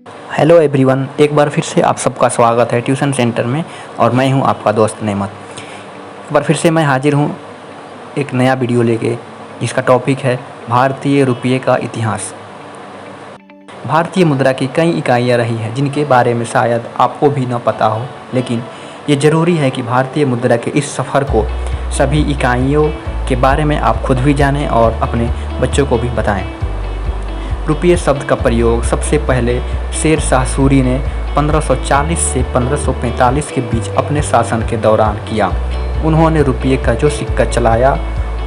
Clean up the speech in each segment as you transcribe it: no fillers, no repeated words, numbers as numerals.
Hello everyone, एक बार फिर से आप सबका स्वागत है ट्यूशन सेंटर में। और मैं हूं आपका दोस्त नेमत। एक बार फिर से मैं हाजिर हूं एक नया वीडियो लेके, जिसका टॉपिक है भारतीय रुपये का इतिहास। भारतीय मुद्रा की कई इकाइयां रही हैं जिनके बारे में शायद आपको भी न पता हो, लेकिन ये ज़रूरी है कि भारतीय मुद्रा के इस सफ़र को, सभी इकाइयों के बारे में आप खुद भी जानें और अपने बच्चों को भी बताएं। रुपये शब्द का प्रयोग सबसे पहले शेर शाह सूरी ने 1540 से 1545 के बीच अपने शासन के दौरान किया। उन्होंने रुपये का जो सिक्का चलाया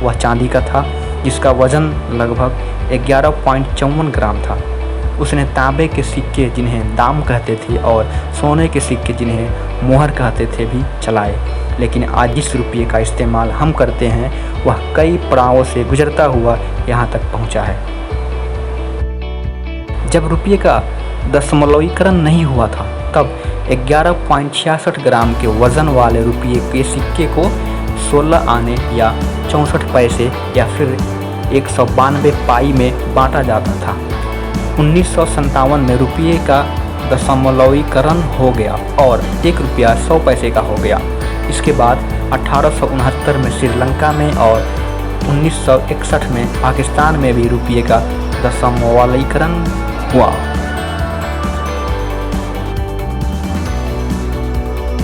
वह चांदी का था, जिसका वजन लगभग 11.54 ग्राम था। उसने तांबे के सिक्के, जिन्हें दाम कहते थे, और सोने के सिक्के, जिन्हें मोहर कहते थे, भी चलाए। लेकिन आज जिस रुपये का इस्तेमाल हम करते हैं वह कई पड़ावों से गुजरता हुआ यहाँ तक पहुँचा है। जब रुपये का दशमलवीकरण नहीं हुआ था तब 11.66 ग्राम के वज़न वाले रुपये के सिक्के को 16 आने या 64 पैसे या फिर 192 पाई में बांटा जाता था। 1957 में रुपये का दशमलवीकरण हो गया और 1 रुपया 100 पैसे का हो गया। इसके बाद 1869 में श्रीलंका में और 1961 में पाकिस्तान में भी रुपये का दशमलवीकरण हुआ।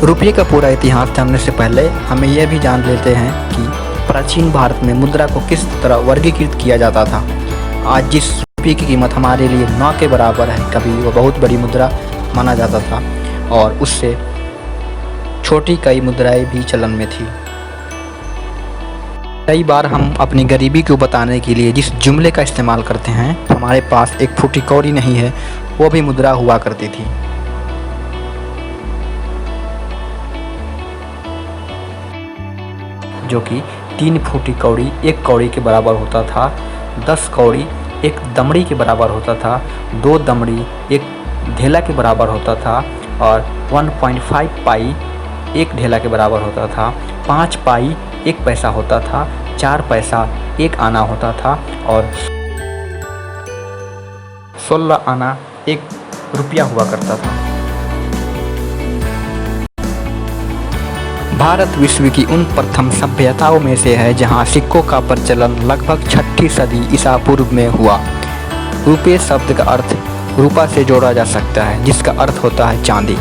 रुपये का पूरा इतिहास जानने से पहले हमें यह भी जान लेते हैं कि प्राचीन भारत में मुद्रा को किस तरह वर्गीकृत किया जाता था। आज जिस रुपये की कीमत हमारे लिए 9 के बराबर है, कभी वो बहुत बड़ी मुद्रा माना जाता था और उससे छोटी कई मुद्राएं भी चलन में थी। कई बार हम अपनी गरीबी को बताने के लिए जिस जुमले का इस्तेमाल करते हैं, हमारे पास एक फूटी कौड़ी नहीं है, वो भी मुद्रा हुआ करती थी। जो कि 3 फूटी कौड़ी 1 कौड़ी के बराबर होता था, 10 कौड़ी 1 दमड़ी के बराबर होता था, 2 दमड़ी 1 ढेला के बराबर होता था, और 1.5 पाई 1 ढेला के बराबर होता था, 5 पाई 1 पैसा होता था, 4 पैसा 1 आना होता था, और 16 आना 1 रुपया हुआ करता था। भारत विश्व की उन प्रथम सभ्यताओं में से है जहां सिक्कों का प्रचलन लगभग 6ठी सदी ईसा पूर्व में हुआ। रुपये शब्द का अर्थ रूपा से जोड़ा जा सकता है, जिसका अर्थ होता है चांदी।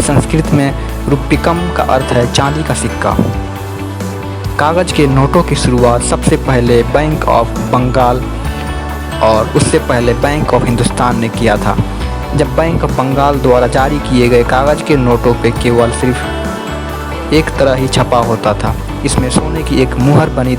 संस्कृत में रुप्पिकम का अर्थ है चांदी का सिक्का। कागज़ के नोटों की शुरुआत सबसे पहले बैंक ऑफ बंगाल और उससे पहले बैंक ऑफ हिंदुस्तान ने किया था। जब बैंक ऑफ बंगाल द्वारा जारी किए गए कागज़ के नोटों पे केवल सिर्फ एक तरह ही छपा होता था। इसमें सोने की एक मुहर बनी